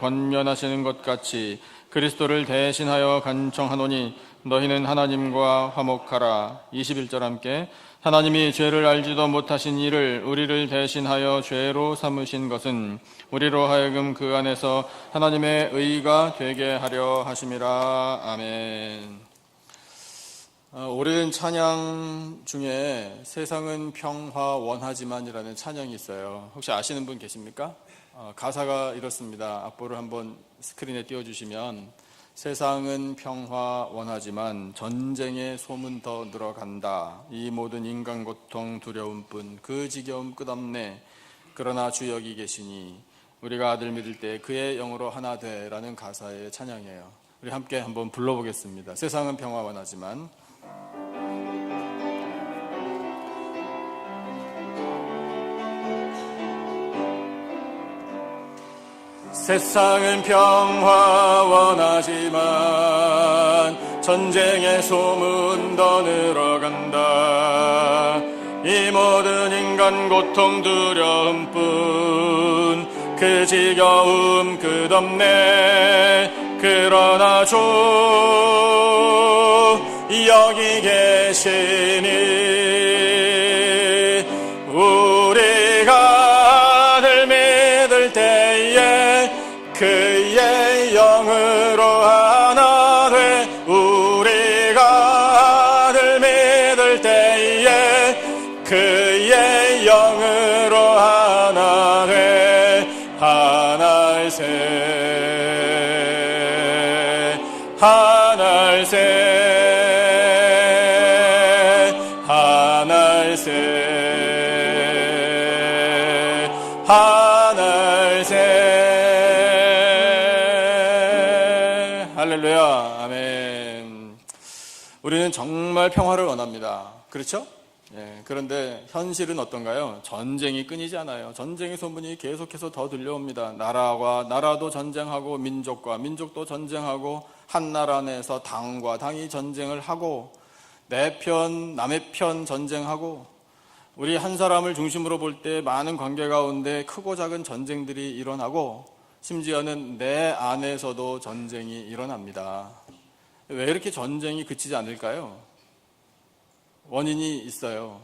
권면하시는 것 같이 그리스도를 대신하여 간청하노니 너희는 하나님과 화목하라. 21절 함께. 하나님이 죄를 알지도 못하신 이를 우리를 대신하여 죄로 삼으신 것은 우리로 하여금 그 안에서 하나님의 의가 되게 하려 하심이라. 아멘. 오래된 찬양 중에 세상은 평화 원하지만이라는 찬양이 있어요. 혹시 아시는 분 계십니까? 가사가 이렇습니다. 악보를 한번 스크린에 띄워주시면 세상은 평화 원하지만 전쟁의 소문 더 늘어간다. 이 모든 인간 고통 두려움뿐 그 지겨움 끝없네. 그러나 주 여기 계시니 우리가 아들 믿을 때 그의 영으로 하나 되라는 가사의 찬양이에요. 우리 함께 한번 불러보겠습니다. 세상은 평화 원하지만. 세상은 평화 원하지만 전쟁의 소문 더 늘어간다. 이 모든 인간 고통 두려움뿐 그 지겨움 끝없네. 그러나 주 여기 계시니 우리가 늘 믿을 때에 그의 영으로 하나 돼. 우리가 늘 믿을 때에 그의 영으로 하나 돼. 하늘새 하늘새 하늘새 하늘새. 할렐루야. 아멘. 우리는 정말 평화를 원합니다. 그렇죠? 예, 그런데 현실은 어떤가요? 전쟁이 끊이지 않아요. 전쟁의 소문이 계속해서 더 들려옵니다. 나라와 나라도 전쟁하고 민족과 민족도 전쟁하고 한 나라 내에서 당과 당이 전쟁을 하고 내 편 남의 편 전쟁하고 우리 한 사람을 중심으로 볼 때 많은 관계 가운데 크고 작은 전쟁들이 일어나고 심지어는 내 안에서도 전쟁이 일어납니다. 왜 이렇게 전쟁이 그치지 않을까요? 원인이 있어요.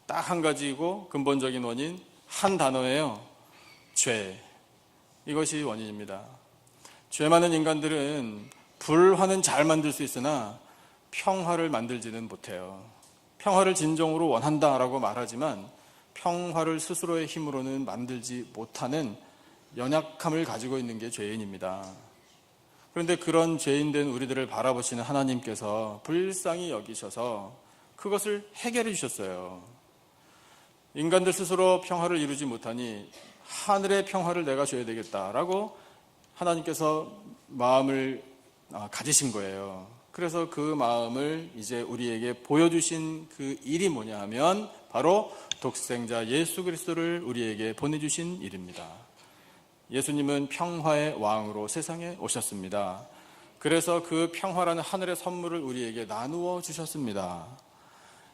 딱 한 가지이고 근본적인 원인 한 단어예요. 죄. 이것이 원인입니다. 죄 많은 인간들은 불화는 잘 만들 수 있으나 평화를 만들지는 못해요. 평화를 진정으로 원한다라고 말하지만 평화를 스스로의 힘으로는 만들지 못하는 연약함을 가지고 있는 게 죄인입니다. 그런데 그런 죄인된 우리들을 바라보시는 하나님께서 불쌍히 여기셔서 그것을 해결해 주셨어요. 인간들 스스로 평화를 이루지 못하니 하늘의 평화를 내가 줘야 되겠다라고 하나님께서 마음을 가지신 거예요. 그래서 그 마음을 이제 우리에게 보여주신 그 일이 뭐냐 하면 바로 독생자 예수 그리스도를 우리에게 보내주신 일입니다. 예수님은 평화의 왕으로 세상에 오셨습니다. 그래서 그 평화라는 하늘의 선물을 우리에게 나누어 주셨습니다.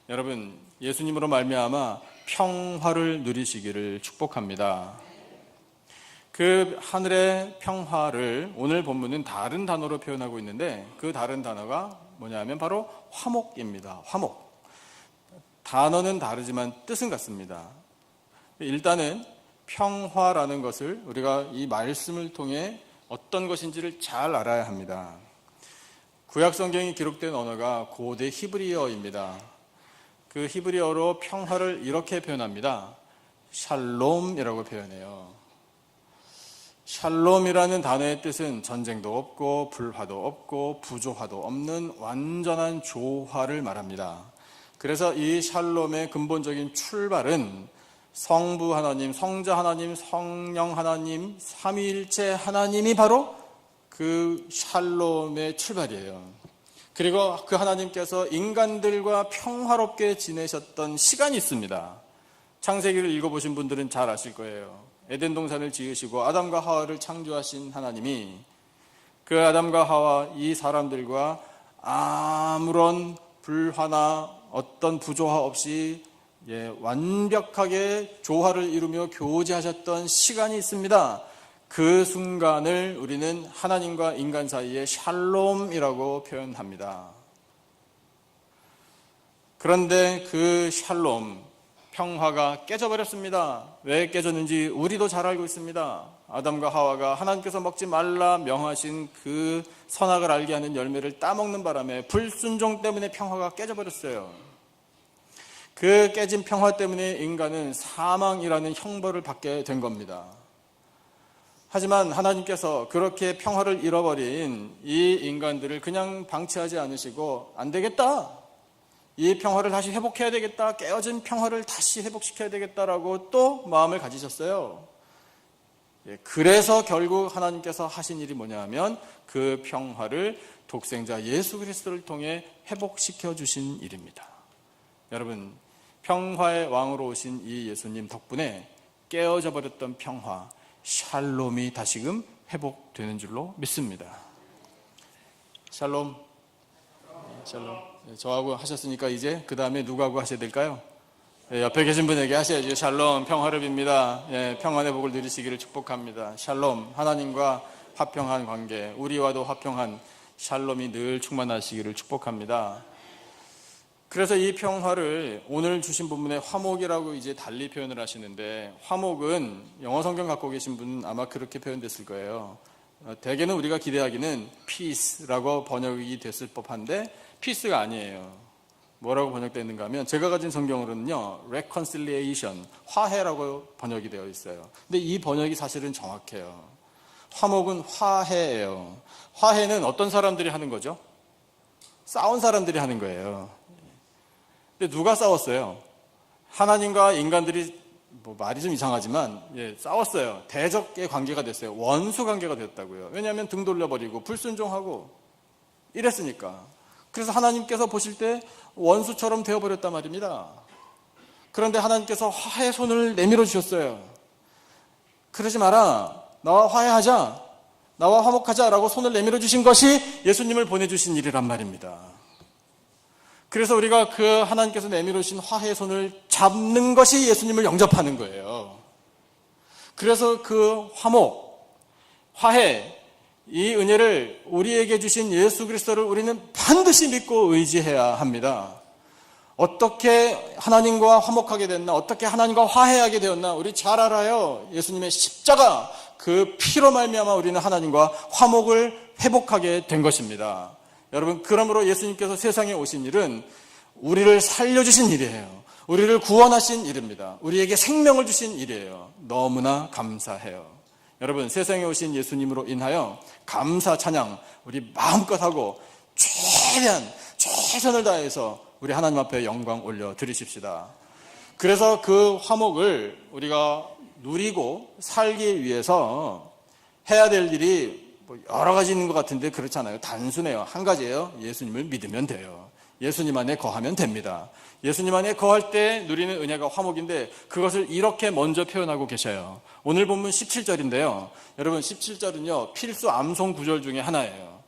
여러분, 예수님으로 말미암아 평화를 누리시기를 축복합니다. 그 하늘의 평화를 오늘 본문은 다른 단어로 표현하고 있는데 그 다른 단어가 뭐냐면 바로 화목입니다. 화목. 단어는 다르지만 뜻은 같습니다. 일단은 평화라는 것을 우리가 이 말씀을 통해 어떤 것인지를 잘 알아야 합니다. 구약 성경이 기록된 언어가 고대 히브리어입니다. 그 히브리어로 평화를 이렇게 표현합니다. 샬롬이라고 표현해요. 샬롬이라는 단어의 뜻은 전쟁도 없고 불화도 없고 부조화도 없는 완전한 조화를 말합니다. 그래서 이 샬롬의 근본적인 출발은 성부 하나님, 성자 하나님, 성령 하나님, 삼위일체 하나님이 바로 그 샬롬의 출발이에요. 그리고 그 하나님께서 인간들과 평화롭게 지내셨던 시간이 있습니다. 창세기를 읽어보신 분들은 잘 아실 거예요. 에덴 동산을 지으시고 아담과 하와를 창조하신 하나님이 그 아담과 하와 이 사람들과 아무런 불화나 어떤 부조화 없이 완벽하게 조화를 이루며 교제하셨던 시간이 있습니다. 그 순간을 우리는 하나님과 인간 사이의 샬롬이라고 표현합니다. 그런데 그 샬롬, 평화가 깨져버렸습니다. 왜 깨졌는지 우리도 잘 알고 있습니다. 아담과 하와가 하나님께서 먹지 말라 명하신 그 선악을 알게 하는 열매를 따먹는 바람에 불순종 때문에 평화가 깨져버렸어요. 그 깨진 평화 때문에 인간은 사망이라는 형벌을 받게 된 겁니다. 하지만 하나님께서 그렇게 평화를 잃어버린 이 인간들을 그냥 방치하지 않으시고 안 되겠다, 이 평화를 다시 회복해야 되겠다, 깨어진 평화를 다시 회복시켜야 되겠다라고 또 마음을 가지셨어요. 그래서 결국 하나님께서 하신 일이 뭐냐 하면 그 평화를 독생자 예수 그리스도를 통해 회복시켜 주신 일입니다. 여러분, 평화의 왕으로 오신 이 예수님 덕분에 깨어져 버렸던 평화, 샬롬이 다시금 회복되는 줄로 믿습니다. 샬롬. 샬롬. 저하고 하셨으니까 이제 그 다음에 누구하고 하셔야 될까요? 옆에 계신 분에게 하셔야죠. 샬롬, 평화를 빕니다. 평안의 복을 누리시기를 축복합니다. 샬롬, 하나님과 화평한 관계, 우리와도 화평한 샬롬이 늘 충만하시기를 축복합니다. 그래서 이 평화를 오늘 주신 본문에 화목이라고 이제 달리 표현을 하시는데, 화목은 영어 성경 갖고 계신 분은 아마 그렇게 표현됐을 거예요. 대개는 우리가 기대하기는 peace라고 번역이 됐을 법한데 peace가 아니에요. 뭐라고 번역되는가 하면 제가 가진 성경으로는요, reconciliation, 화해라고 번역이 되어 있어요. 근데 이 번역이 사실은 정확해요. 화목은 화해예요. 화해는 어떤 사람들이 하는 거죠? 싸운 사람들이 하는 거예요. 근데 누가 싸웠어요? 하나님과 인간들이, 말이 좀 이상하지만 싸웠어요. 대적의 관계가 됐어요. 원수 관계가 됐다고요. 왜냐하면 등 돌려버리고 불순종하고 이랬으니까. 그래서 하나님께서 보실 때 원수처럼 되어버렸단 말입니다. 그런데 하나님께서 화해 손을 내밀어 주셨어요. 그러지 마라, 나와 화해하자, 나와 화목하자 라고 손을 내밀어 주신 것이 예수님을 보내주신 일이란 말입니다. 그래서 우리가 그 하나님께서 내밀어 주신 화해의 손을 잡는 것이 예수님을 영접하는 거예요. 그래서 그 화목, 화해, 이 은혜를 우리에게 주신 예수 그리스도를 우리는 반드시 믿고 의지해야 합니다. 어떻게 하나님과 화목하게 됐나, 어떻게 하나님과 화해하게 되었나 우리 잘 알아요. 예수님의 십자가, 그 피로 말미암아 우리는 하나님과 화목을 회복하게 된 것입니다. 여러분, 그러므로 예수님께서 세상에 오신 일은 우리를 살려주신 일이에요. 우리를 구원하신 일입니다. 우리에게 생명을 주신 일이에요. 너무나 감사해요. 여러분, 세상에 오신 예수님으로 인하여 감사 찬양 우리 마음껏 하고 최선을 다해서 우리 하나님 앞에 영광 올려 드리십시다. 그래서 그 화목을 우리가 누리고 살기 위해서 해야 될 일이 여러 가지 있는 것 같은데 그렇지 않아요. 단순해요. 한 가지예요. 예수님을 믿으면 돼요. 예수님 안에 거하면 됩니다. 예수님 안에 거할 때 누리는 은혜가 화목인데 그것을 이렇게 먼저 표현하고 계셔요. 오늘 본문 17절인데요. 여러분, 17절은요, 필수 암송 구절 중에 하나예요.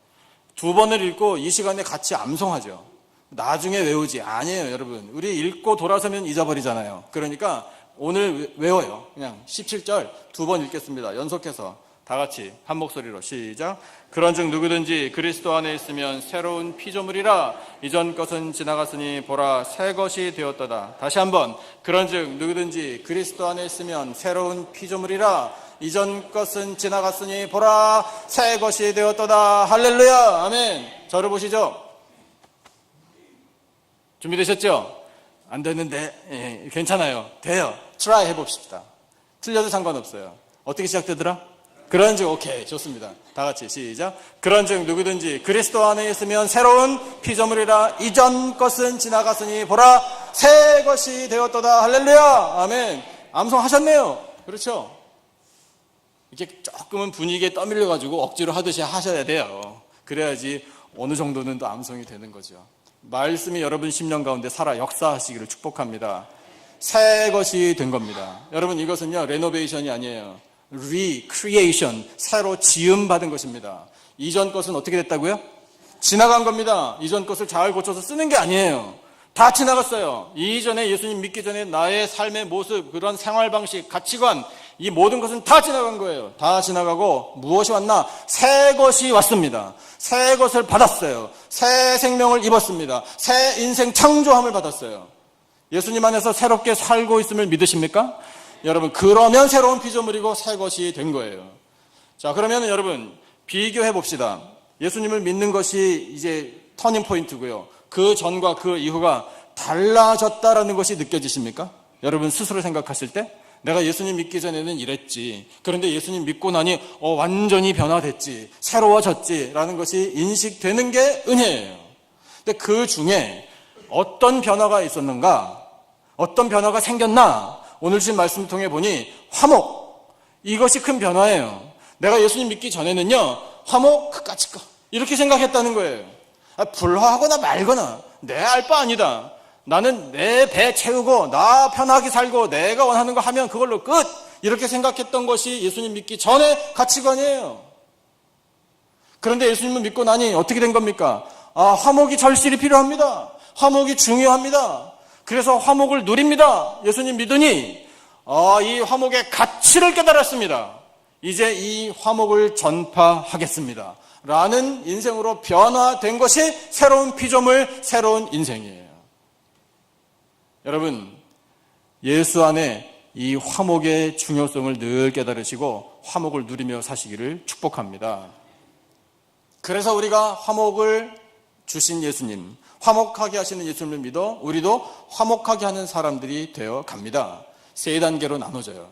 두 번을 읽고 이 시간에 같이 암송하죠. 나중에 외우지. 아니에요, 여러분. 우리 읽고 돌아서면 잊어버리잖아요. 그러니까 오늘 외워요. 그냥 17절 두 번 읽겠습니다. 연속해서 다 같이 한 목소리로 시작. 그런즉 누구든지 그리스도 안에 있으면 새로운 피조물이라, 이전 것은 지나갔으니 보라 새 것이 되었도다. 다시 한번. 그런즉 누구든지 그리스도 안에 있으면 새로운 피조물이라, 이전 것은 지나갔으니 보라 새 것이 되었도다. 할렐루야. 아멘. 저를 보시죠. 준비되셨죠? 안 됐는데 괜찮아요. 돼요. 트라이 해봅시다. 틀려도 상관없어요. 어떻게 시작되더라? 그런즉, 오케이, 좋습니다. 다 같이 시작. 그런즉 누구든지 그리스도 안에 있으면 새로운 피조물이라, 이전 것은 지나갔으니 보라 새 것이 되었도다. 할렐루야. 아멘. 암송하셨네요. 그렇죠? 이렇게 조금은 분위기에 떠밀려가지고 억지로 하듯이 하셔야 돼요. 그래야지 어느 정도는 또 암송이 되는 거죠. 말씀이 여러분 심령 가운데 살아 역사하시기를 축복합니다. 새 것이 된 겁니다. 여러분, 이것은요, 레노베이션이 아니에요. recreation, 새로 지음받은 것입니다. 이전 것은 어떻게 됐다고요? 지나간 겁니다. 이전 것을 잘 고쳐서 쓰는 게 아니에요. 다 지나갔어요. 이전에 예수님 믿기 전에 나의 삶의 모습, 그런 생활 방식, 가치관, 이 모든 것은 다 지나간 거예요. 다 지나가고 무엇이 왔나? 새 것이 왔습니다. 새 것을 받았어요. 새 생명을 입었습니다. 새 인생 창조함을 받았어요. 예수님 안에서 새롭게 살고 있음을 믿으십니까? 여러분, 그러면 새로운 피조물이고 새 것이 된 거예요. 자, 그러면 여러분 비교해 봅시다. 예수님을 믿는 것이 이제 터닝 포인트고요. 그 전과 그 이후가 달라졌다라는 것이 느껴지십니까? 여러분 스스로 생각하실 때 내가 예수님 믿기 전에는 이랬지. 그런데 예수님 믿고 나니 완전히 변화됐지. 새로워졌지. 라는 것이 인식되는 게 은혜예요. 근데 그 중에 어떤 변화가 있었는가? 어떤 변화가 생겼나? 오늘 주신 말씀을 통해 보니 화목. 이것이 큰 변화예요. 내가 예수님 믿기 전에는요. 화목 그까짓 거. 이렇게 생각했다는 거예요. 불화하거나 말거나 내 알 바 아니다. 나는 내 배 채우고 나 편하게 살고 내가 원하는 거 하면 그걸로 끝. 이렇게 생각했던 것이 예수님 믿기 전의 가치관이에요. 그런데 예수님을 믿고 나니 어떻게 된 겁니까? 화목이 절실히 필요합니다. 화목이 중요합니다. 그래서 화목을 누립니다. 예수님 믿으니 이 화목의 가치를 깨달았습니다. 이제 이 화목을 전파하겠습니다. 라는 인생으로 변화된 것이 새로운 피조물, 새로운 인생이에요. 여러분, 예수 안에 이 화목의 중요성을 늘 깨달으시고 화목을 누리며 사시기를 축복합니다. 그래서 우리가 화목을 주신 예수님, 화목하게 하시는 예수님을 믿어 우리도 화목하게 하는 사람들이 되어 갑니다. 세 단계로 나눠져요.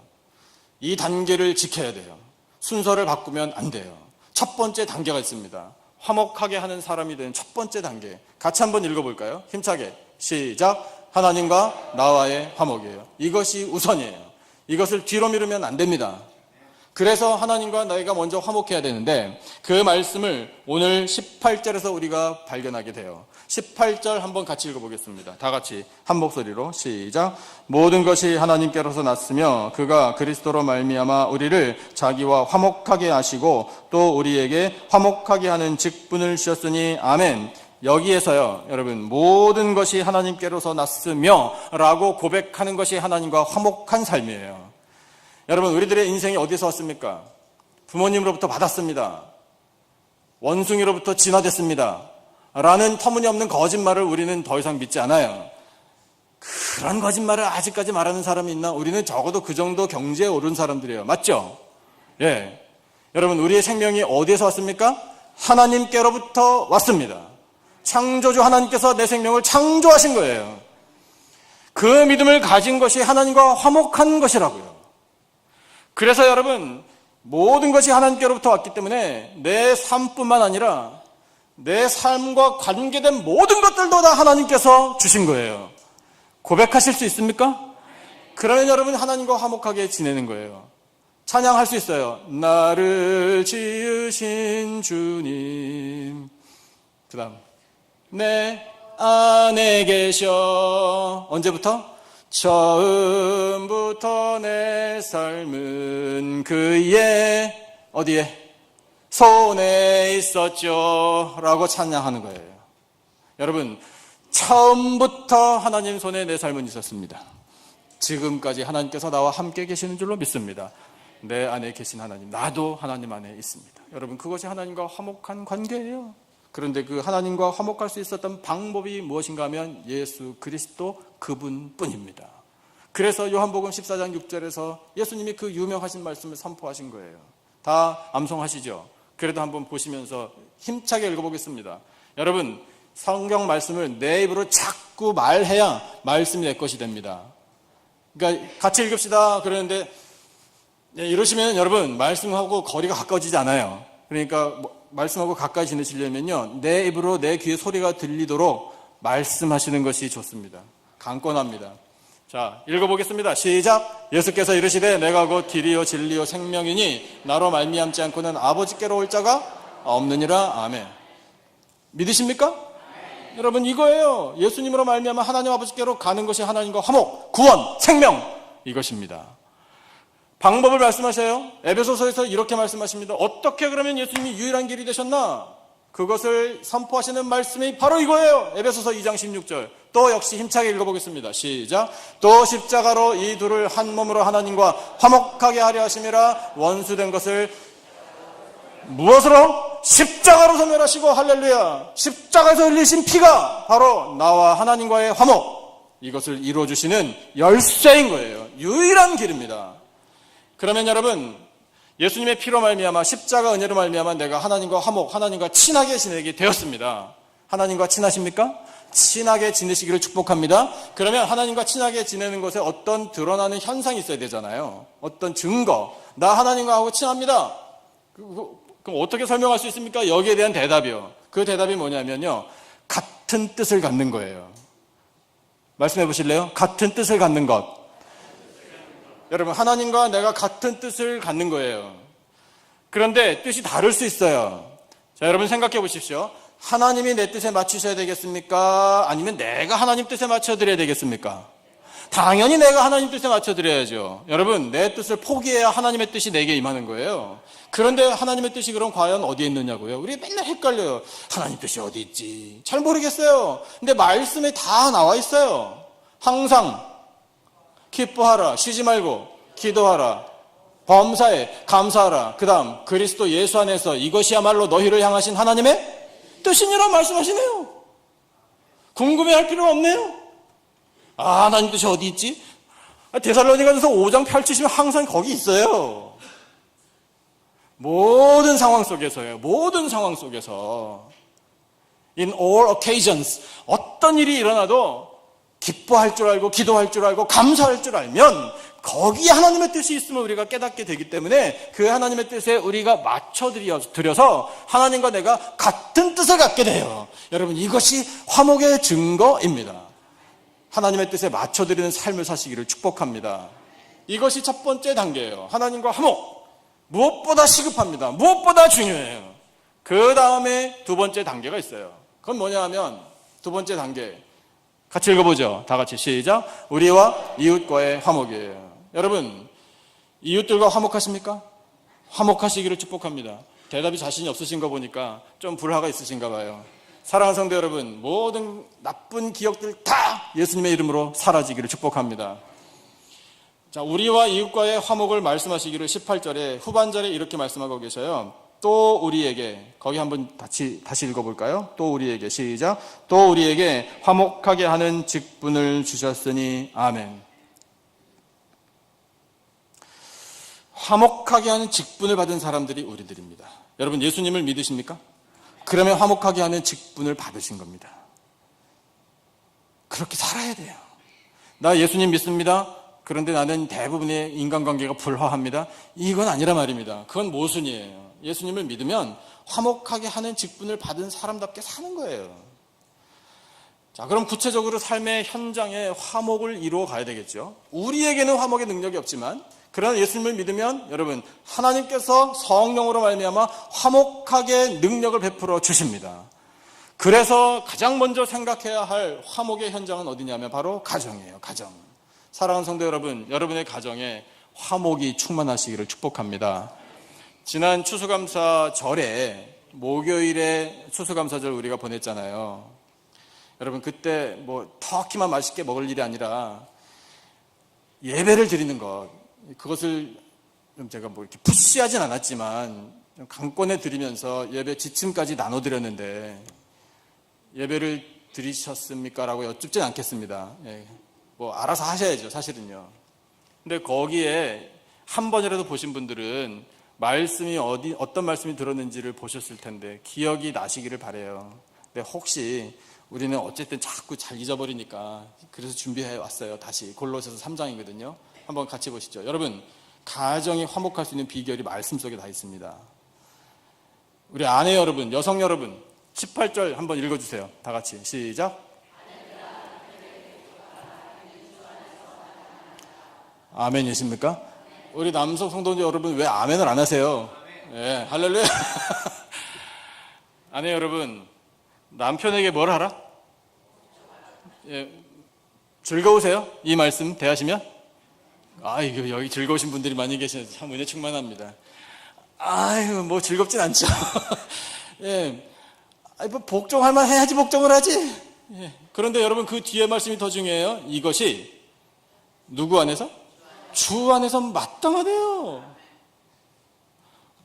이 단계를 지켜야 돼요. 순서를 바꾸면 안 돼요. 첫 번째 단계가 있습니다. 화목하게 하는 사람이 되는 첫 번째 단계. 같이 한번 읽어볼까요? 힘차게. 시작. 하나님과 나와의 화목이에요. 이것이 우선이에요. 이것을 뒤로 미루면 안 됩니다. 그래서 하나님과 너희가 먼저 화목해야 되는데 그 말씀을 오늘 18절에서 우리가 발견하게 돼요. 18절 한번 같이 읽어보겠습니다. 다 같이 한 목소리로 시작. 모든 것이 하나님께로서 났으며 그가 그리스도로 말미암아 우리를 자기와 화목하게 하시고 또 우리에게 화목하게 하는 직분을 주셨으니 아멘. 여기에서요, 여러분, 모든 것이 하나님께로서 났으며 라고 고백하는 것이 하나님과 화목한 삶이에요. 여러분, 우리들의 인생이 어디서 왔습니까? 부모님으로부터 받았습니다. 원숭이로부터 진화됐습니다. 라는 터무니없는 거짓말을 우리는 더 이상 믿지 않아요. 그런 거짓말을 아직까지 말하는 사람이 있나? 우리는 적어도 그 정도 경지에 오른 사람들이에요. 맞죠? 예. 여러분, 우리의 생명이 어디에서 왔습니까? 하나님께로부터 왔습니다. 창조주 하나님께서 내 생명을 창조하신 거예요. 그 믿음을 가진 것이 하나님과 화목한 것이라고요. 그래서 여러분, 모든 것이 하나님께로부터 왔기 때문에 내 삶뿐만 아니라 내 삶과 관계된 모든 것들도 다 하나님께서 주신 거예요. 고백하실 수 있습니까? 그러면 여러분 하나님과 화목하게 지내는 거예요. 찬양할 수 있어요. 나를 지으신 주님. 그 다음 내 안에 계셔. 언제부터? 처음부터 내 삶은 그의 어디에? 손에 있었죠 라고 찬양하는 거예요. 여러분, 처음부터 하나님 손에 내 삶은 있었습니다. 지금까지 하나님께서 나와 함께 계시는 줄로 믿습니다. 내 안에 계신 하나님, 나도 하나님 안에 있습니다. 여러분, 그것이 하나님과 화목한 관계예요. 그런데 그 하나님과 화목할 수 있었던 방법이 무엇인가 하면 예수 그리스도 그분뿐입니다. 그래서 요한복음 14장 6절에서 예수님이 그 유명하신 말씀을 선포하신 거예요. 다 암송하시죠? 그래도 한번 보시면서 힘차게 읽어보겠습니다. 여러분, 성경 말씀을 내 입으로 자꾸 말해야 말씀이 내 것이 됩니다. 그러니까 같이 읽읍시다 그러는데 이러시면 여러분 말씀하고 거리가 가까워지지 않아요. 그러니까 말씀하고 가까이 지내시려면요, 내 입으로 내 귀에 소리가 들리도록 말씀하시는 것이 좋습니다. 강권합니다. 자, 읽어보겠습니다. 시작. 예수께서 이르시되 내가 곧 길이요 진리요 생명이니 나로 말미암지 않고는 아버지께로 올 자가 없느니라. 아멘. 믿으십니까? 아멘. 여러분, 이거예요. 예수님으로 말미암아 하나님 아버지께로 가는 것이 하나님과 화목, 구원, 생명, 이것입니다. 방법을 말씀하셔요. 에베소서에서 이렇게 말씀하십니다. 어떻게 그러면 예수님이 유일한 길이 되셨나? 그것을 선포하시는 말씀이 바로 이거예요. 에베소서 2장 16절 또 역시 힘차게 읽어보겠습니다. 시작. 또 십자가로 이 둘을 한 몸으로 하나님과 화목하게 하려 하심이라. 원수된 것을 무엇으로? 십자가로 소멸하시고. 할렐루야. 십자가에서 흘리신 피가 바로 나와 하나님과의 화목, 이것을 이루어주시는 열쇠인 거예요. 유일한 길입니다. 그러면 여러분, 예수님의 피로 말미암아 십자가 은혜로 말미암아 내가 하나님과 화목, 하나님과 친하게 지내게 되었습니다. 하나님과 친하십니까? 친하게 지내시기를 축복합니다. 그러면 하나님과 친하게 지내는 것에 어떤 드러나는 현상이 있어야 되잖아요. 어떤 증거. 나 하나님과 하고 친합니다. 그럼 어떻게 설명할 수 있습니까? 여기에 대한 대답이요. 그 대답이 뭐냐면요, 같은 뜻을 갖는 거예요. 말씀해 보실래요? 같은 뜻을 갖는 것. 여러분, 하나님과 내가 같은 뜻을 갖는 거예요. 그런데 뜻이 다를 수 있어요. 자, 여러분 생각해 보십시오. 하나님이 내 뜻에 맞추셔야 되겠습니까? 아니면 내가 하나님 뜻에 맞춰드려야 되겠습니까? 당연히 내가 하나님 뜻에 맞춰드려야죠. 여러분, 내 뜻을 포기해야 하나님의 뜻이 내게 임하는 거예요. 그런데 하나님의 뜻이 그럼 과연 어디에 있느냐고요? 우리 맨날 헷갈려요. 하나님 뜻이 어디 있지? 잘 모르겠어요. 근데 말씀에 다 나와 있어요. 항상 기뻐하라, 쉬지 말고 기도하라, 범사에 감사하라. 그 다음 그리스도 예수 안에서 이것이야말로 너희를 향하신 하나님의 뜻이니라 말씀하시네요. 궁금해할 필요가 없네요. 하나님 뜻이 어디 있지? 데살로니가전서 5장 펼치시면 항상 거기 있어요. 모든 상황 속에서요. 모든 상황 속에서 in all occasions 어떤 일이 일어나도 기뻐할 줄 알고 기도할 줄 알고 감사할 줄 알면 거기에 하나님의 뜻이 있으면 우리가 깨닫게 되기 때문에 그 하나님의 뜻에 우리가 맞춰드려서 하나님과 내가 같은 뜻을 갖게 돼요. 여러분, 이것이 화목의 증거입니다. 하나님의 뜻에 맞춰드리는 삶을 사시기를 축복합니다. 이것이 첫 번째 단계예요. 하나님과 화목. 무엇보다 시급합니다. 무엇보다 중요해요. 그 다음에 두 번째 단계가 있어요. 그건 뭐냐 하면 두 번째 단계 같이 읽어보죠. 다 같이 시작. 우리와 이웃과의 화목이에요. 여러분, 이웃들과 화목하십니까? 화목하시기를 축복합니다. 대답이 자신이 없으신 거 보니까 좀 불화가 있으신가 봐요. 사랑하는 성도 여러분, 모든 나쁜 기억들 다 예수님의 이름으로 사라지기를 축복합니다. 자, 우리와 이웃과의 화목을 말씀하시기를 18절에 후반절에 이렇게 말씀하고 계셔요. 또 우리에게, 거기 한번 다시 읽어볼까요? 또 우리에게, 시작. 또 우리에게 화목하게 하는 직분을 주셨으니 아멘. 화목하게 하는 직분을 받은 사람들이 우리들입니다. 여러분, 예수님을 믿으십니까? 그러면 화목하게 하는 직분을 받으신 겁니다. 그렇게 살아야 돼요. 나 예수님 믿습니다. 그런데 나는 대부분의 인간관계가 불화합니다. 이건 아니라 말입니다. 그건 모순이에요. 예수님을 믿으면 화목하게 하는 직분을 받은 사람답게 사는 거예요. 자, 그럼 구체적으로 삶의 현장에 화목을 이루어 가야 되겠죠. 우리에게는 화목의 능력이 없지만, 그러나 예수님을 믿으면 여러분, 하나님께서 성령으로 말미암아 화목하게 능력을 베풀어 주십니다. 그래서 가장 먼저 생각해야 할 화목의 현장은 어디냐면 바로 가정이에요. 가정. 사랑하는 성도 여러분, 여러분의 가정에 화목이 충만하시기를 축복합니다. 지난 추수감사절에 목요일에 추수감사절 우리가 보냈잖아요. 여러분, 그때 터키만 맛있게 먹을 일이 아니라 예배를 드리는 것, 그것을 좀 제가 이렇게 푸시하진 않았지만 좀 강권해 드리면서 예배 지침까지 나눠드렸는데, 예배를 드리셨습니까? 라고 여쭙진 않겠습니다. 알아서 하셔야죠, 사실은요. 근데 거기에 한 번이라도 보신 분들은 말씀이 어떤 말씀이 들었는지를 보셨을 텐데 기억이 나시기를 바라요. 근데 혹시 우리는 어쨌든 자꾸 잘 잊어버리니까 그래서 준비해 왔어요. 다시 골로새서 3장이거든요. 한번 같이 보시죠. 여러분, 가정이 화목할 수 있는 비결이 말씀 속에 다 있습니다. 우리 아내 여러분, 여성 여러분, 18절 한번 읽어주세요. 다 같이 시작. 아멘이십니까? 우리 남성 성도들 여러분, 왜 아멘을 안 하세요? 예, 할렐루야. 아내 여러분, 남편에게 뭘 하라? 예, 즐거우세요? 이 말씀 대하시면? 이거 여기 즐거우신 분들이 많이 계시네. 참 은혜 충만합니다. 즐겁진 않죠. 예, 복종할 만 해야지 복종을 하지. 그런데 여러분 그 뒤에 말씀이 더 중요해요. 이것이 누구 안에서? 주 안에서 마땅하대요.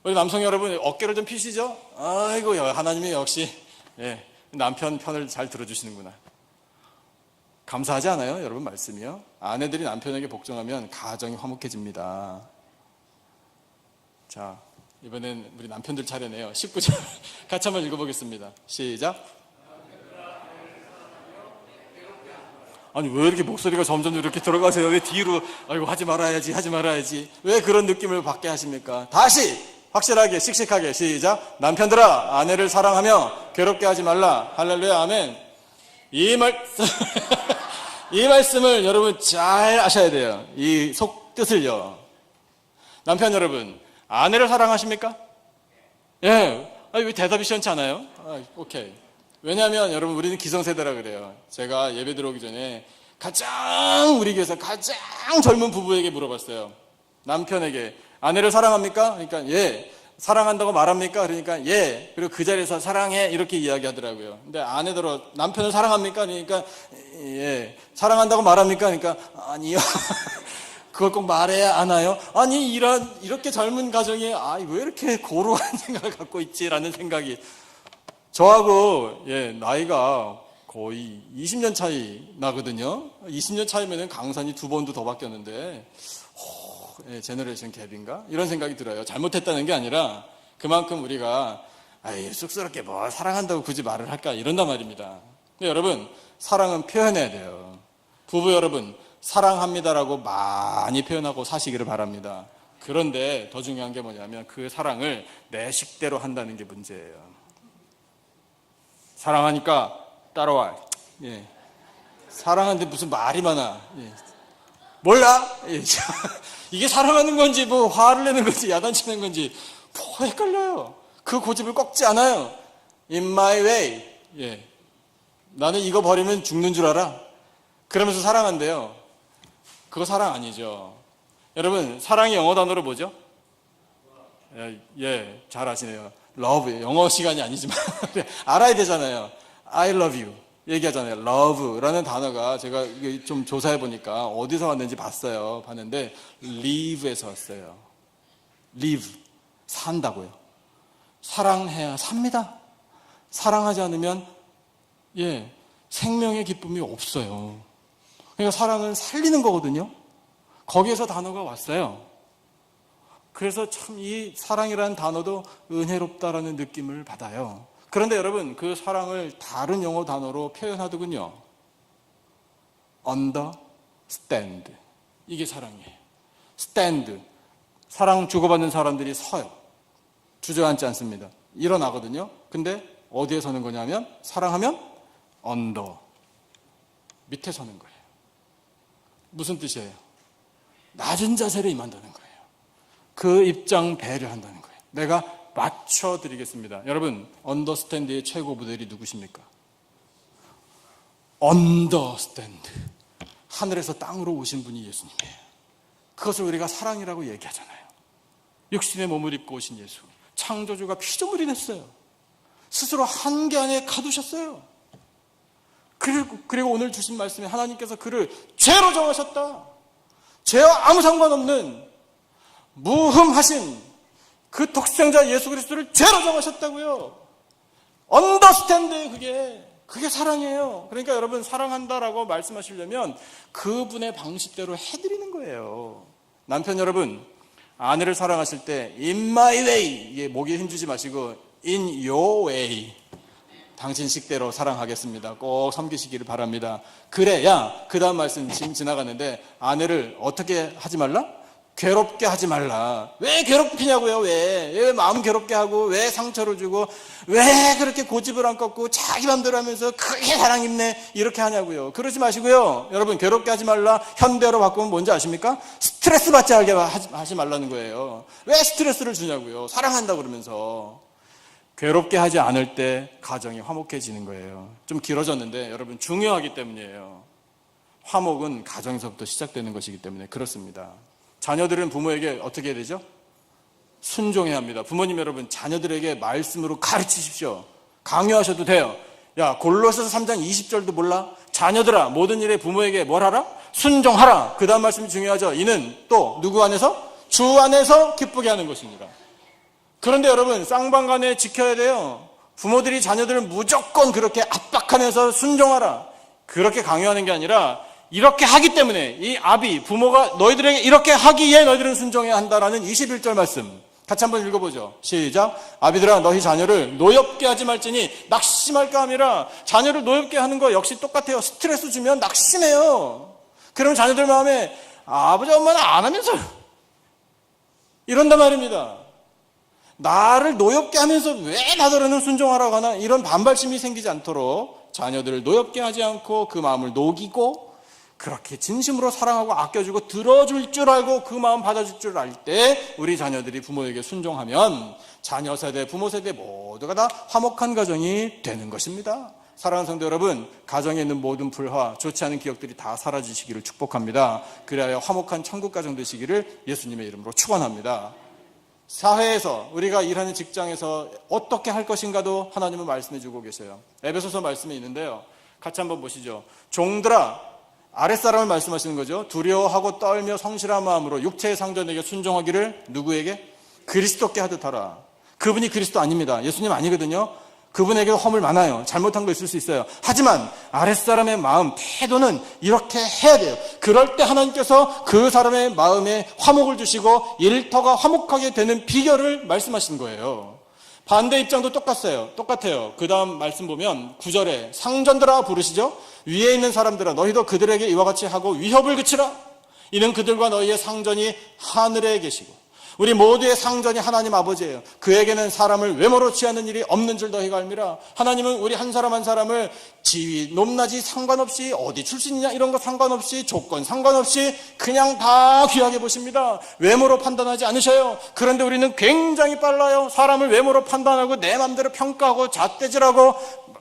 우리 남성 여러분 어깨를 좀 피시죠? 아이고 하나님이 역시 남편 편을 잘 들어주시는구나. 감사하지 않아요? 여러분 말씀이요. 아내들이 남편에게 복종하면 가정이 화목해집니다. 자, 이번엔 우리 남편들 차례네요. 19절 같이 한번 읽어보겠습니다. 시작. 아니 왜 이렇게 목소리가 점점 이렇게 들어가세요? 왜 뒤로 아이고 하지 말아야지 왜 그런 느낌을 받게 하십니까? 다시 확실하게 씩씩하게 시작. 남편들아 아내를 사랑하며 괴롭게 하지 말라. 할렐루야 아멘. 이 말씀을 여러분 잘 아셔야 돼요. 이 속뜻을요. 남편 여러분 아내를 사랑하십니까? 예. 왜 대답이 시원치 않아요? 오케이. 왜냐하면 여러분 우리는 기성세대라 그래요. 제가 예배 들어오기 전에 우리 교회에서 가장 젊은 부부에게 물어봤어요. 남편에게 아내를 사랑합니까? 그러니까 예. 사랑한다고 말합니까? 그러니까 예. 그리고 그 자리에서 사랑해 이렇게 이야기하더라고요. 근데 아내들은 남편을 사랑합니까? 그러니까 예. 사랑한다고 말합니까? 그러니까 아니요. 그걸 꼭 말해야 하나요? 아니 이렇게 젊은 가정이 왜 이렇게 고루한 생각을 갖고 있지라는 생각이 저하고 나이가 거의 20년 차이 나거든요. 20년 차이면 강산이 2번도 더 바뀌었는데 제너레이션 갭인가? 이런 생각이 들어요. 잘못했다는 게 아니라 그만큼 우리가 쑥스럽게 뭐 사랑한다고 굳이 말을 할까 이런단 말입니다. 근데 여러분 사랑은 표현해야 돼요. 부부 여러분 사랑합니다라고 많이 표현하고 사시기를 바랍니다. 그런데 더 중요한 게 뭐냐면 그 사랑을 내 식대로 한다는 게 문제예요. 사랑하니까 따라와. 사랑하는데 무슨 말이 많아. 몰라? 이게 사랑하는 건지 뭐 화를 내는 건지 야단치는 건지 뭐 헷갈려요. 그 고집을 꺾지 않아요. In my way. 나는 이거 버리면 죽는 줄 알아. 그러면서 사랑한대요. 그거 사랑 아니죠. 여러분 사랑이 영어 단어로 뭐죠? 잘 아시네요. love. 영어 시간이 아니지만 알아야 되잖아요. I love you 얘기하잖아요. love라는 단어가 제가 좀 조사해 보니까 어디서 왔는지 봤는데 live에서 왔어요. live 산다고요. 사랑해야 삽니다. 사랑하지 않으면 생명의 기쁨이 없어요. 그러니까 사랑은 살리는 거거든요. 거기에서 단어가 왔어요. 그래서 참 이 사랑이라는 단어도 은혜롭다라는 느낌을 받아요. 그런데 여러분 그 사랑을 다른 영어 단어로 표현하더군요. understand. 이게 사랑이에요. stand. 사랑 주고받는 사람들이 서요. 주저앉지 않습니다. 일어나거든요. 근데 어디에 서는 거냐면 사랑하면 under. 밑에 서는 거예요. 무슨 뜻이에요? 낮은 자세로 임한다는 거예요. 그 입장 배려한다는 거예요. 내가 맞춰드리겠습니다. 여러분 언더스탠드의 최고 모델이 누구십니까? 언더스탠드. 하늘에서 땅으로 오신 분이 예수님이에요. 그것을 우리가 사랑이라고 얘기하잖아요. 육신의 몸을 입고 오신 예수. 창조주가 피조물이 됐어요. 스스로 한계 안에 가두셨어요. 그리고 오늘 주신 말씀에 하나님께서 그를 죄로 정하셨다. 죄와 아무 상관없는 무흠하신 그 독생자 예수 그리스도를 죄로 정하셨다고요. 언더스탠드. 그게 사랑이에요. 그러니까 여러분 사랑한다라고 말씀하시려면 그분의 방식대로 해드리는 거예요. 남편 여러분 아내를 사랑하실 때 in my way 이게 목에 힘주지 마시고 in your way 당신 식대로 사랑하겠습니다. 꼭 섬기시기를 바랍니다. 그래야 그 다음 말씀 지나가는데 아내를 어떻게 하지 말라? 괴롭게 하지 말라. 왜 괴롭히냐고요? 왜 마음 괴롭게 하고 왜 상처를 주고 왜 그렇게 고집을 안 꺾고 자기 맘대로 하면서 그게 사랑 있네 이렇게 하냐고요. 그러지 마시고요. 여러분 괴롭게 하지 말라 현대어로 바꾸면 뭔지 아십니까? 스트레스 받지 않게 하지 말라는 거예요. 왜 스트레스를 주냐고요. 사랑한다고 그러면서. 괴롭게 하지 않을 때 가정이 화목해지는 거예요. 좀 길어졌는데 여러분 중요하기 때문이에요. 화목은 가정에서부터 시작되는 것이기 때문에 그렇습니다. 자녀들은 부모에게 어떻게 해야 되죠? 순종해야 합니다. 부모님 여러분 자녀들에게 말씀으로 가르치십시오. 강요하셔도 돼요. 야, 골로새서 3장 20절도 몰라? 자녀들아, 모든 일에 부모에게 뭘 하라? 순종하라. 그 다음 말씀이 중요하죠. 이는 또 누구 안에서? 주 안에서 기쁘게 하는 것입니다. 그런데 여러분, 쌍방간에 지켜야 돼요. 부모들이 자녀들을 무조건 그렇게 압박하면서 순종하라, 그렇게 강요하는 게 아니라 이렇게 하기 때문에, 이 아비, 부모가 너희들에게 이렇게 하기에 너희들은 순종해야 한다라는 21절 말씀 같이 한번 읽어보죠. 시작. 아비들아, 너희 자녀를 노엽게 하지 말지니 낙심할까 함이라. 자녀를 노엽게 하는 거 역시 똑같아요. 스트레스 주면 낙심해요. 그러면 자녀들 마음에 아버지 엄마는 안 하면서 이런단 말입니다. 나를 노엽게 하면서 왜 나더러는 순종하라고 하나, 이런 반발심이 생기지 않도록 자녀들을 노엽게 하지 않고 그 마음을 녹이고 그렇게 진심으로 사랑하고 아껴주고 들어줄 줄 알고 그 마음 받아줄 줄 알 때 우리 자녀들이 부모에게 순종하면 자녀 세대, 부모 세대 모두가 다 화목한 가정이 되는 것입니다. 사랑하는 성도 여러분, 가정에 있는 모든 불화, 좋지 않은 기억들이 다 사라지시기를 축복합니다. 그래야 화목한 천국 가정 되시기를 예수님의 이름으로 축원합니다. 사회에서, 우리가 일하는 직장에서 어떻게 할 것인가도 하나님은 말씀해 주고 계셔요. 에베소서 말씀에 있는데요, 같이 한번 보시죠. 종들아, 아랫사람을 말씀하시는 거죠. 두려워하고 떨며 성실한 마음으로 육체의 상전에게 순종하기를 누구에게? 그리스도께 하듯 하라. 그분이 그리스도 아닙니다. 예수님 아니거든요. 그분에게도 허물 많아요. 잘못한 거 있을 수 있어요. 하지만 아랫사람의 마음, 태도는 이렇게 해야 돼요. 그럴 때 하나님께서 그 사람의 마음에 화목을 주시고 일터가 화목하게 되는 비결을 말씀하신 거예요. 반대 입장도 똑같아요. 그 다음 말씀 보면 9절에 상전들아 부르시죠. 위에 있는 사람들아, 너희도 그들에게 이와 같이 하고 위협을 그치라. 이는 그들과 너희의 상전이 하늘에 계시고 우리 모두의 상전이 하나님 아버지예요. 그에게는 사람을 외모로 취하는 일이 없는 줄 너희가 알미라. 하나님은 우리 한 사람 한 사람을 지위, 높낮이 상관없이, 어디 출신이냐 이런 거 상관없이, 조건 상관없이 그냥 다 귀하게 보십니다. 외모로 판단하지 않으셔요. 그런데 우리는 굉장히 빨라요. 사람을 외모로 판단하고 내 맘대로 평가하고 잣대질하고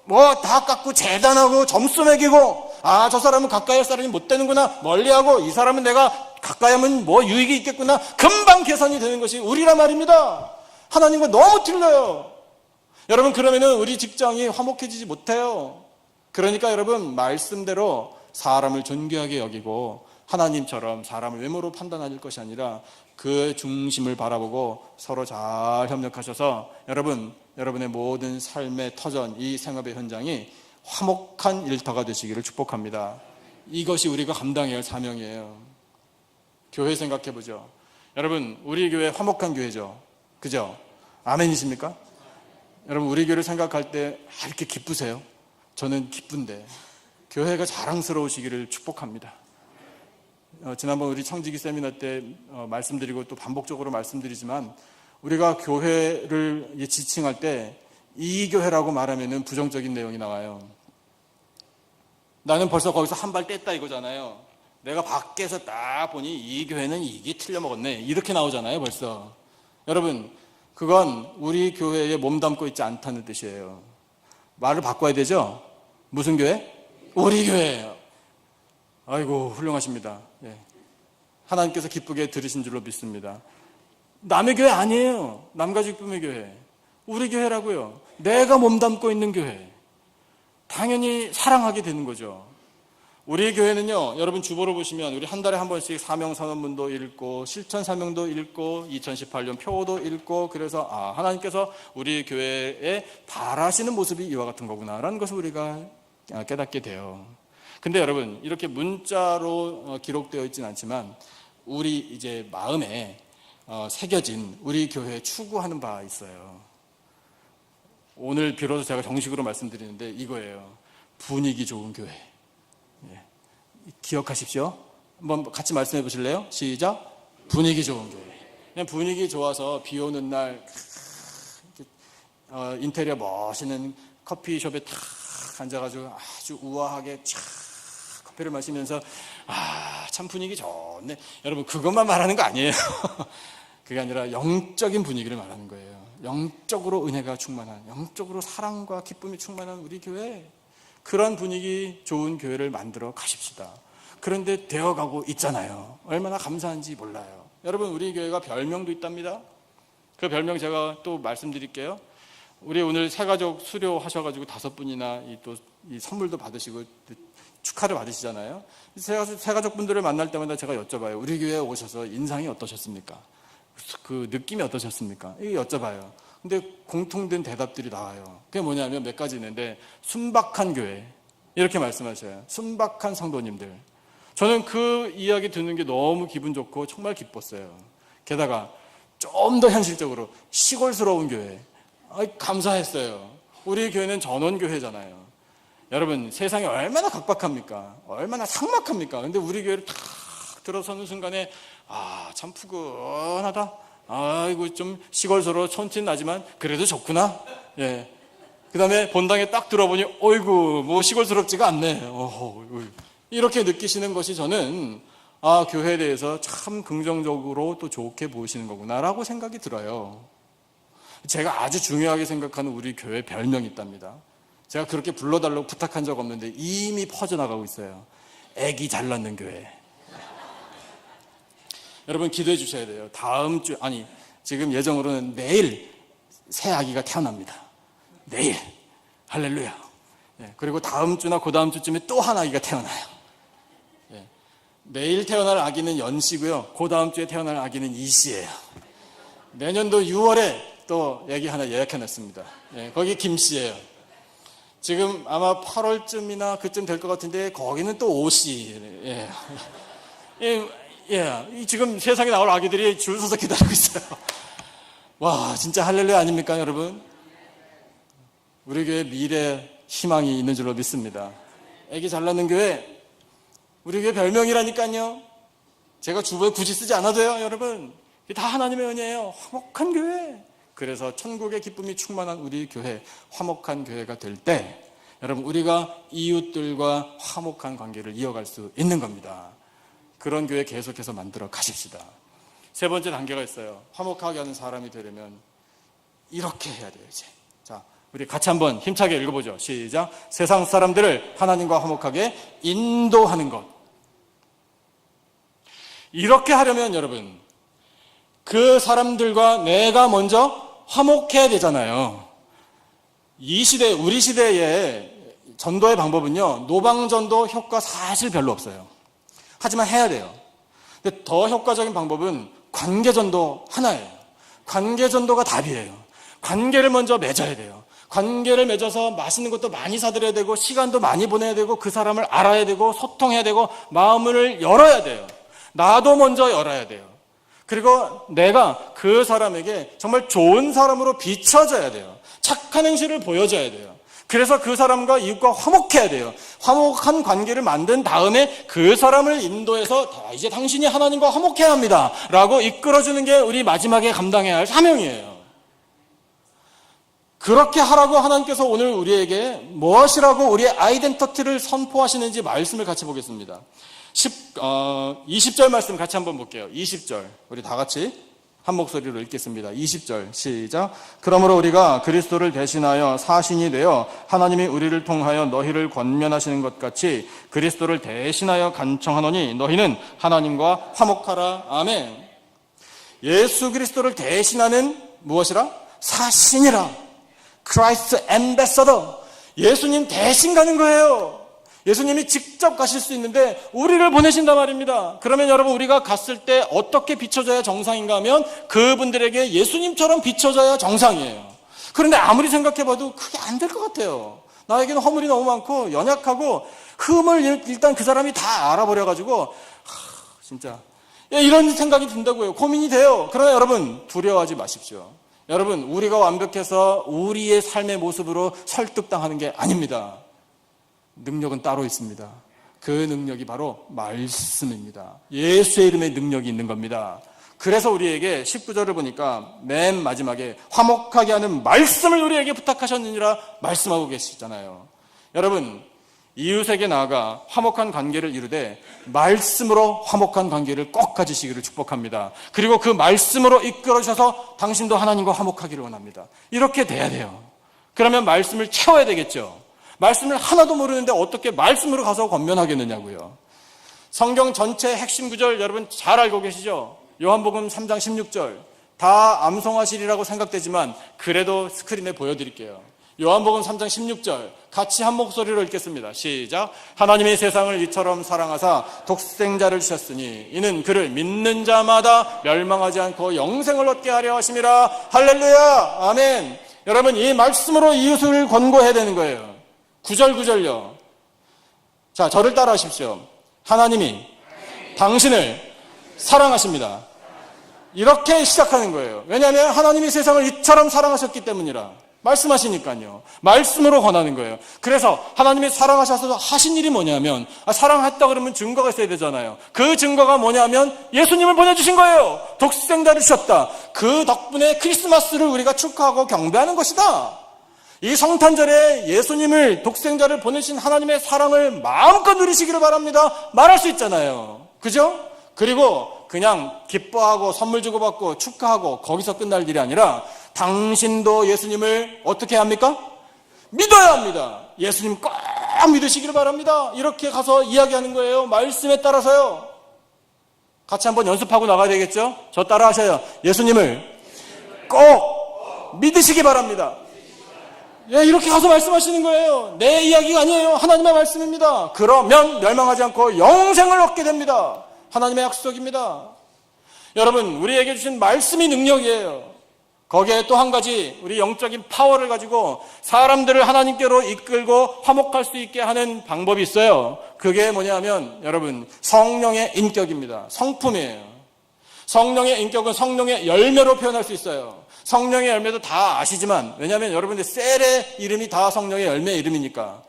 뭐 다 깎고 재단하고 점수 매기고, 아, 저 사람은 가까이 할 사람이 못 되는구나, 멀리하고, 이 사람은 내가 가까이 하면 뭐 유익이 있겠구나, 금방 계산이 되는 것이 우리란 말입니다. 하나님과 너무 틀려요. 여러분, 그러면은 우리 직장이 화목해지지 못해요. 그러니까 여러분, 말씀대로 사람을 존귀하게 여기고 하나님처럼 사람을 외모로 판단할 것이 아니라 그 중심을 바라보고 서로 잘 협력하셔서 여러분의 모든 삶의 터전, 이 생업의 현장이 화목한 일터가 되시기를 축복합니다. 이것이 우리가 감당해야 할 사명이에요. 교회 생각해보죠. 여러분, 우리 교회 화목한 교회죠. 그죠? 아멘이십니까? 여러분, 우리 교회를 생각할 때 이렇게 기쁘세요? 저는 기쁜데 교회가 자랑스러우시기를 축복합니다. 지난번 우리 청지기 세미나 때 말씀드리고 또 반복적으로 말씀드리지만, 우리가 교회를 지칭할 때 이 교회라고 말하면 부정적인 내용이 나와요. 나는 벌써 거기서 한 발 뗐다 이거잖아요. 내가 밖에서 딱 보니 이 교회는 이게 틀려먹었네, 이렇게 나오잖아요 벌써. 여러분, 그건 우리 교회에 몸담고 있지 않다는 뜻이에요. 말을 바꿔야 되죠. 무슨 교회? 우리 교회예요. 아이고, 훌륭하십니다. 예. 하나님께서 기쁘게 들으신 줄로 믿습니다. 남의 교회 아니에요. 남과 기쁨의 교회. 우리 교회라고요. 내가 몸담고 있는 교회. 당연히 사랑하게 되는 거죠. 우리 교회는요, 여러분 주보로 보시면 우리 한 달에 한 번씩 사명선언문도 읽고 실천사명도 읽고 2018년 표도 읽고, 그래서 하나님께서 우리 교회에 바라시는 모습이 이와 같은 거구나라는 것을 우리가 깨닫게 돼요. 근데 여러분, 이렇게 문자로 기록되어 있지는 않지만 우리 이제 마음에 새겨진 우리 교회에 추구하는 바 있어요. 오늘 비로소 제가 정식으로 말씀드리는데 이거예요. 분위기 좋은 교회. 예. 기억하십시오. 한번 같이 말씀해 보실래요? 시작. 분위기 좋은 교회. 그냥 분위기 좋아서 비 오는 날 인테리어 멋있는 커피숍에 탁 앉아가지고 아주 우아하게 촥 커피를 마시면서 참 분위기 좋네. 여러분, 그것만 말하는 거 아니에요. 그게 아니라 영적인 분위기를 말하는 거예요. 영적으로 은혜가 충만한, 영적으로 사랑과 기쁨이 충만한 우리 교회, 그런 분위기 좋은 교회를 만들어 가십시다. 그런데 되어가고 있잖아요. 얼마나 감사한지 몰라요. 여러분, 우리 교회가 별명도 있답니다. 그 별명 제가 또 말씀드릴게요. 우리 오늘 새가족 수료하셔가지고 5분이나 이 선물도 받으시고 축하를 받으시잖아요. 새가족분들을 만날 때마다 제가 여쭤봐요. 우리 교회에 오셔서 인상이 어떠셨습니까? 그 느낌이 어떠셨습니까? 이거 여쭤봐요. 근데 공통된 대답들이 나와요. 그게 뭐냐면 몇 가지 있는데, 순박한 교회, 이렇게 말씀하셔요. 순박한 성도님들. 저는 그 이야기 듣는 게 너무 기분 좋고 정말 기뻤어요. 게다가 좀 더 현실적으로 시골스러운 교회, 감사했어요. 우리 교회는 전원교회잖아요. 여러분, 세상이 얼마나 각박합니까? 얼마나 삭막합니까? 근데 우리 교회를 탁 들어서는 순간에 참 푸근하다. 아이고, 좀 시골스러워 촌티 나지만 그래도 좋구나. 예. 그 다음에 본당에 딱 들어보니 어이구, 뭐 시골스럽지가 않네. 이렇게 느끼시는 것이 저는 교회에 대해서 참 긍정적으로 또 좋게 보시는 거구나라고 생각이 들어요. 제가 아주 중요하게 생각하는 우리 교회 별명이 있답니다. 제가 그렇게 불러달라고 부탁한 적 없는데 이미 퍼져나가고 있어요. 애기 잘 낳는 교회. 여러분, 기도해 주셔야 돼요. 다음 주, 지금 예정으로는 내일 새 아기가 태어납니다. 내일. 할렐루야. 그리고 다음 주나 그 다음 주쯤에 또 한 아기가 태어나요. 내일 태어날 아기는 연씨고요. 그 다음 주에 태어날 아기는 이씨예요. 내년도 6월에 또 애기 하나 예약해놨습니다. 거기 김씨예요. 지금 아마 8월쯤이나 그쯤 될 것 같은데 거기는 또 오씨. 지금 세상에 나올 아기들이 줄 서서 기다리고 있어요. 와, 진짜 할렐루야 아닙니까, 여러분? 우리 교회 미래 희망이 있는 줄로 믿습니다. 애기 잘 낳는 교회, 우리 교회 별명이라니까요. 제가 주변에 굳이 쓰지 않아도요, 여러분. 이게 다 하나님의 은혜예요. 화목한 교회. 그래서 천국의 기쁨이 충만한 우리 교회, 화목한 교회가 될 때, 여러분, 우리가 이웃들과 화목한 관계를 이어갈 수 있는 겁니다. 그런 교회 계속해서 만들어 가십시다. 세 번째 단계가 있어요. 화목하게 하는 사람이 되려면 이렇게 해야 돼요, 이제. 자, 우리 같이 한번 힘차게 읽어보죠. 시작. 세상 사람들을 하나님과 화목하게 인도하는 것. 이렇게 하려면 여러분, 그 사람들과 내가 먼저 화목해야 되잖아요. 이 시대, 우리 시대의 전도의 방법은요, 노방전도 효과 사실 별로 없어요. 하지만 해야 돼요. 근데 더 효과적인 방법은 관계전도 하나예요. 관계전도가 답이에요. 관계를 먼저 맺어야 돼요. 관계를 맺어서 맛있는 것도 많이 사드려야 되고, 시간도 많이 보내야 되고, 그 사람을 알아야 되고, 소통해야 되고, 마음을 열어야 돼요. 나도 먼저 열어야 돼요. 그리고 내가 그 사람에게 정말 좋은 사람으로 비춰져야 돼요. 착한 행실을 보여줘야 돼요. 그래서 그 사람과 이웃과 화목해야 돼요. 화목한 관계를 만든 다음에 그 사람을 인도해서 이제 당신이 하나님과 화목해야 합니다 라고 이끌어주는 게 우리 마지막에 감당해야 할 사명이에요. 그렇게 하라고 하나님께서 오늘 우리에게 무엇이라고 우리의 아이덴티티를 선포하시는지 말씀을 같이 보겠습니다. 20절 말씀 같이 한번 볼게요. 20절 우리 다 같이 한 목소리로 읽겠습니다. 20절 시작. 그러므로 우리가 그리스도를 대신하여 사신이 되어 하나님이 우리를 통하여 너희를 권면하시는 것 같이 그리스도를 대신하여 간청하노니 너희는 하나님과 화목하라. 아멘. 예수 그리스도를 대신하는 무엇이라? 사신이라. Christ Ambassador. 예수님 대신 가는 거예요. 예수님이 직접 가실 수 있는데 우리를 보내신단 말입니다. 그러면 여러분, 우리가 갔을 때 어떻게 비춰져야 정상인가 하면 그분들에게 예수님처럼 비춰져야 정상이에요. 그런데 아무리 생각해봐도 그게 안 될 것 같아요. 나에게는 허물이 너무 많고 연약하고 흠을 일단 그 사람이 다 알아버려가지고 진짜 이런 생각이 든다고요. 고민이 돼요. 그러나 여러분, 두려워하지 마십시오. 여러분, 우리가 완벽해서 우리의 삶의 모습으로 설득당하는 게 아닙니다. 능력은 따로 있습니다. 그 능력이 바로 말씀입니다. 예수의 이름에 능력이 있는 겁니다. 그래서 우리에게 19절을 보니까 맨 마지막에 화목하게 하는 말씀을 우리에게 부탁하셨느니라 말씀하고 계시잖아요. 여러분, 이웃에게 나아가 화목한 관계를 이루되 말씀으로 화목한 관계를 꼭 가지시기를 축복합니다. 그리고 그 말씀으로 이끌어 주셔서 당신도 하나님과 화목하기를 원합니다. 이렇게 돼야 돼요. 그러면 말씀을 채워야 되겠죠. 말씀을 하나도 모르는데 어떻게 말씀으로 가서 권면하겠느냐고요. 성경 전체 핵심 구절 여러분 잘 알고 계시죠? 요한복음 3장 16절. 다 암송하시리라고 생각되지만 그래도 스크린에 보여드릴게요. 요한복음 3장 16절 같이 한 목소리로 읽겠습니다. 시작. 하나님이 세상을 이처럼 사랑하사 독생자를 주셨으니 이는 그를 믿는 자마다 멸망하지 않고 영생을 얻게 하려 하심이라. 할렐루야. 아멘. 여러분, 이 말씀으로 이웃을 권고해야 되는 거예요. 구절구절요. 자, 저를 따라 하십시오. 하나님이 당신을 사랑하십니다. 이렇게 시작하는 거예요. 왜냐하면 하나님이 세상을 이처럼 사랑하셨기 때문이라. 말씀하시니까요. 말씀으로 권하는 거예요. 그래서 하나님이 사랑하셔서 하신 일이 뭐냐면, 사랑했다 그러면 증거가 있어야 되잖아요. 그 증거가 뭐냐면 예수님을 보내주신 거예요. 독생자를 주셨다. 그 덕분에 크리스마스를 우리가 축하하고 경배하는 것이다. 이 성탄절에 예수님을, 독생자를 보내신 하나님의 사랑을 마음껏 누리시기를 바랍니다. 말할 수 있잖아요. 그죠? 그리고 그냥 기뻐하고 선물 주고받고 축하하고 거기서 끝날 일이 아니라 당신도 예수님을 어떻게 합니까? 믿어야 합니다. 예수님 꼭 믿으시기를 바랍니다. 이렇게 가서 이야기하는 거예요. 말씀에 따라서요. 같이 한번 연습하고 나가야 되겠죠? 저 따라 하셔요. 예수님을 꼭 믿으시기 바랍니다. 예, 이렇게 가서 말씀하시는 거예요. 내 이야기가 아니에요. 하나님의 말씀입니다. 그러면 멸망하지 않고 영생을 얻게 됩니다. 하나님의 약속입니다. 여러분, 우리에게 주신 말씀이 능력이에요. 거기에 또 한 가지 우리 영적인 파워를 가지고 사람들을 하나님께로 이끌고 화목할 수 있게 하는 방법이 있어요. 그게 뭐냐면 여러분, 성령의 인격입니다. 성품이에요. 성령의 인격은 성령의 열매로 표현할 수 있어요. 성령의 열매도 다 아시지만, 왜냐하면 여러분들 셀의 이름이 다 성령의 열매의 이름이니까.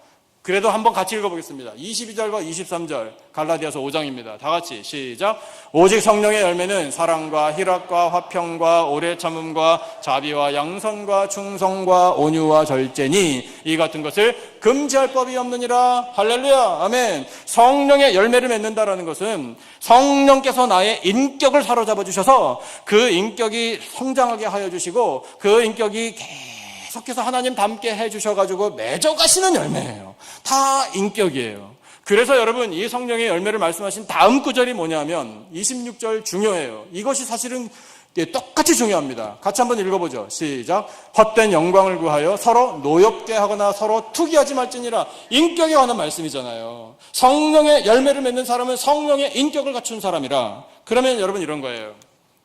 그래도 한번 같이 읽어보겠습니다. 22절과 23절 갈라디아서 5장입니다. 다 같이 시작. 오직 성령의 열매는 사랑과 희락과 화평과 오래 참음과 자비와 양선과 충성과 온유와 절제니 이 같은 것을 금지할 법이 없느니라. 할렐루야. 아멘. 성령의 열매를 맺는다라는 것은 성령께서 나의 인격을 사로잡아 주셔서 그 인격이 성장하게 하여 주시고 그 인격이 계속해서 하나님 닮게 해주셔가지고 맺어가시는 열매예요. 다 인격이에요. 그래서 여러분, 이 성령의 열매를 말씀하신 다음 구절이 뭐냐면 26절 중요해요. 이것이 사실은 똑같이 중요합니다. 같이 한번 읽어보죠. 시작. 헛된 영광을 구하여 서로 노엽게 하거나 서로 투기하지 말지니라. 인격에 관한 말씀이잖아요. 성령의 열매를 맺는 사람은 성령의 인격을 갖춘 사람이라. 그러면 여러분 이런 거예요.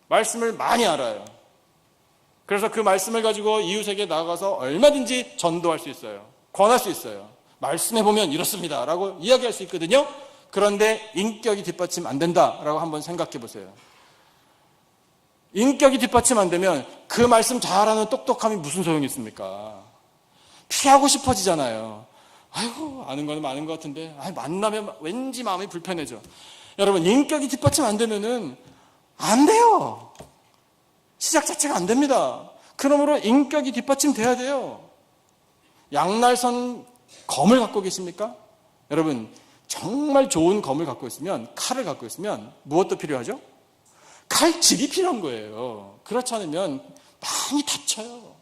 말씀을 많이 알아요. 그래서 그 말씀을 가지고 이웃에게 나가서 얼마든지 전도할 수 있어요. 권할 수 있어요. 말씀해 보면 이렇습니다 라고 이야기할 수 있거든요. 그런데 인격이 뒷받침 안 된다라고 한번 생각해 보세요. 인격이 뒷받침 안 되면 그 말씀 잘하는 똑똑함이 무슨 소용이 있습니까? 피하고 싶어지잖아요. 아이고, 아는 거는 많은 것 같은데 만나면 왠지 마음이 불편해져. 여러분, 인격이 뒷받침 안 되면은 안 돼요. 시작 자체가 안 됩니다. 그러므로 인격이 뒷받침돼야 돼요. 양날선 검을 갖고 계십니까? 여러분, 정말 좋은 검을 갖고 있으면, 칼을 갖고 있으면 무엇도 필요하죠? 칼집이 필요한 거예요. 그렇지 않으면 많이 다쳐요.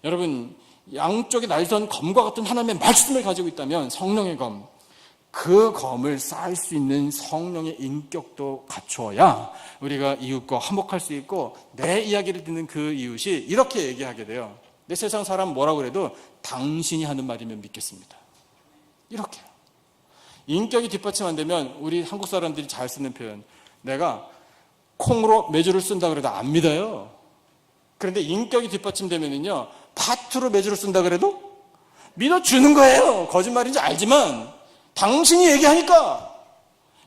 여러분, 양쪽에 날선 검과 같은 하나님의 말씀을 가지고 있다면 성령의 검, 그 검을 쌓을 수 있는 성령의 인격도 갖추어야 우리가 이웃과 화목할 수 있고, 내 이야기를 듣는 그 이웃이 이렇게 얘기하게 돼요. 내 세상 사람 뭐라고 그래도 당신이 하는 말이면 믿겠습니다. 이렇게. 인격이 뒷받침 안 되면 우리 한국 사람들이 잘 쓰는 표현, 내가 콩으로 메주를 쓴다 그래도 안 믿어요. 그런데 인격이 뒷받침되면은요, 밭으로 메주를 쓴다 그래도 믿어주는 거예요. 거짓말인지 알지만 당신이 얘기하니까.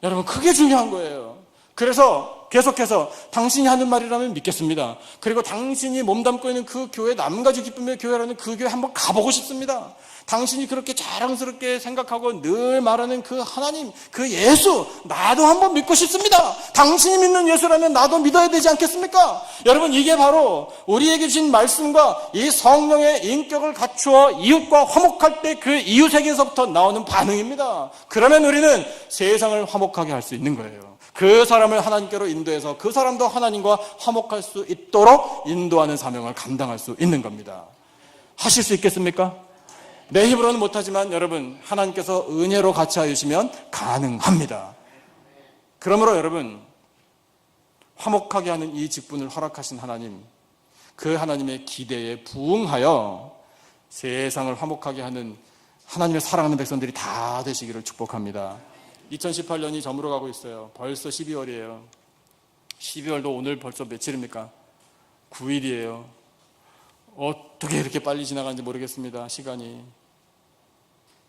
여러분, 그게 중요한 거예요. 그래서 계속해서 당신이 하는 말이라면 믿겠습니다. 그리고 당신이 몸담고 있는 그 교회, 남가주 기쁨의 교회라는 그 교회 한번 가보고 싶습니다. 당신이 그렇게 자랑스럽게 생각하고 늘 말하는 그 하나님, 그 예수, 나도 한번 믿고 싶습니다. 당신이 믿는 예수라면 나도 믿어야 되지 않겠습니까? 여러분, 이게 바로 우리에게 주신 말씀과 이 성령의 인격을 갖추어 이웃과 화목할 때 그 이웃에게서부터 나오는 반응입니다. 그러면 우리는 세상을 화목하게 할 수 있는 거예요. 그 사람을 하나님께로 인도해서 그 사람도 하나님과 화목할 수 있도록 인도하는 사명을 감당할 수 있는 겁니다. 하실 수 있겠습니까? 내 힘으로는 못하지만 여러분, 하나님께서 은혜로 같이 하시면 가능합니다. 그러므로 여러분, 화목하게 하는 이 직분을 허락하신 하나님, 그 하나님의 기대에 부응하여 세상을 화목하게 하는 하나님의 사랑하는 백성들이 다 되시기를 축복합니다. 2018년이 저물어가고 있어요. 벌써 12월이에요. 12월도 오늘 벌써 며칠입니까? 9일이에요. 어떻게 이렇게 빨리 지나가는지 모르겠습니다. 시간이.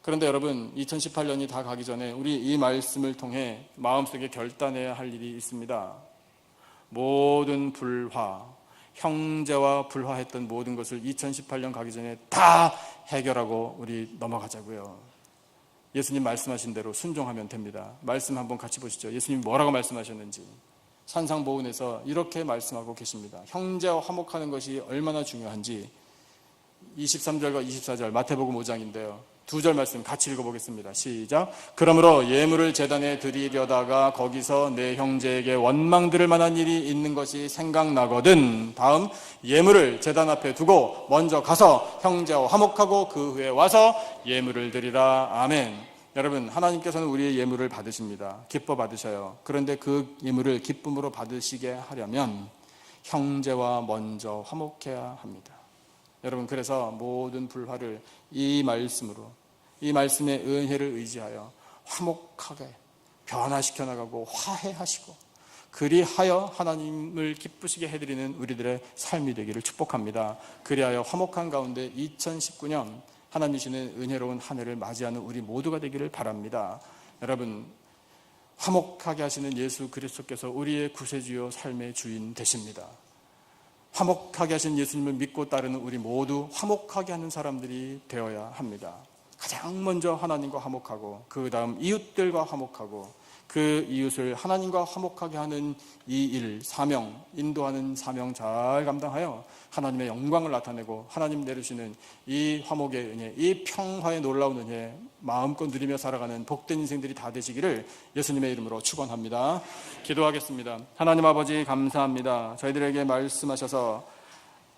그런데 여러분, 2018년이 다 가기 전에 우리 이 말씀을 통해 마음속에 결단해야 할 일이 있습니다. 모든 불화, 형제와 불화했던 모든 것을 2018년 가기 전에 다 해결하고 우리 넘어가자고요. 예수님 말씀하신 대로 순종하면 됩니다. 말씀 한번 같이 보시죠. 예수님 뭐라고 말씀하셨는지. 산상보훈에서 이렇게 말씀하고 계십니다. 형제와 화목하는 것이 얼마나 중요한지 23절과 24절 마태복음 5장인데요. 두 절 말씀 같이 읽어보겠습니다. 시작. 그러므로 예물을 제단에 드리려다가 거기서 내 형제에게 원망 들을 만한 일이 있는 것이 생각나거든. 다음, 예물을 제단 앞에 두고 먼저 가서 형제와 화목하고 그 후에 와서 예물을 드리라. 아멘. 여러분, 하나님께서는 우리의 예물을 받으십니다. 기뻐 받으셔요. 그런데 그 예물을 기쁨으로 받으시게 하려면 형제와 먼저 화목해야 합니다. 여러분, 그래서 모든 불화를 이 말씀으로, 이 말씀의 은혜를 의지하여 화목하게 변화시켜 나가고 화해하시고 그리하여 하나님을 기쁘시게 해드리는 우리들의 삶이 되기를 축복합니다. 그리하여 화목한 가운데 2019년 하나님 주시는 은혜로운 한 해를 맞이하는 우리 모두가 되기를 바랍니다. 여러분, 화목하게 하시는 예수 그리스도께서 우리의 구세주요 삶의 주인 되십니다. 화목하게 하신 예수님을 믿고 따르는 우리 모두 화목하게 하는 사람들이 되어야 합니다. 가장 먼저 하나님과 화목하고 그 다음 이웃들과 화목하고 그 이웃을 하나님과 화목하게 하는 이 일, 사명, 인도하는 사명 잘 감당하여 하나님의 영광을 나타내고 하나님 내리시는 이 화목의 은혜, 이 평화의 놀라운 은혜 마음껏 누리며 살아가는 복된 인생들이 다 되시기를 예수님의 이름으로 축원합니다. 기도하겠습니다. 하나님 아버지 감사합니다. 저희들에게 말씀하셔서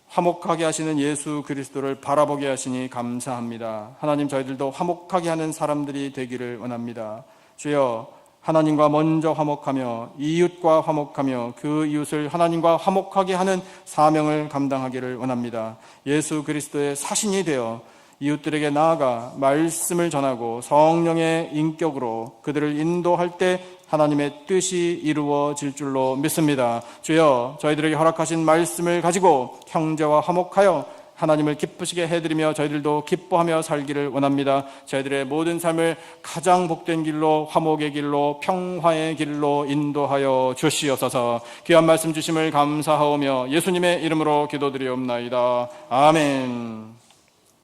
화목하게 하시는 예수 그리스도를 바라보게 하시니 감사합니다. 하나님, 저희들도 화목하게 하는 사람들이 되기를 원합니다. 주여, 하나님과 먼저 화목하며 이웃과 화목하며 그 이웃을 하나님과 화목하게 하는 사명을 감당하기를 원합니다. 예수 그리스도의 사신이 되어 이웃들에게 나아가 말씀을 전하고 성령의 인격으로 그들을 인도할 때 하나님의 뜻이 이루어질 줄로 믿습니다. 주여, 저희들에게 허락하신 말씀을 가지고 형제와 화목하여 하나님을 기쁘시게 해드리며 저희들도 기뻐하며 살기를 원합니다. 저희들의 모든 삶을 가장 복된 길로, 화목의 길로, 평화의 길로 인도하여 주시옵소서. 귀한 말씀 주심을 감사하오며 예수님의 이름으로 기도드리옵나이다. 아멘.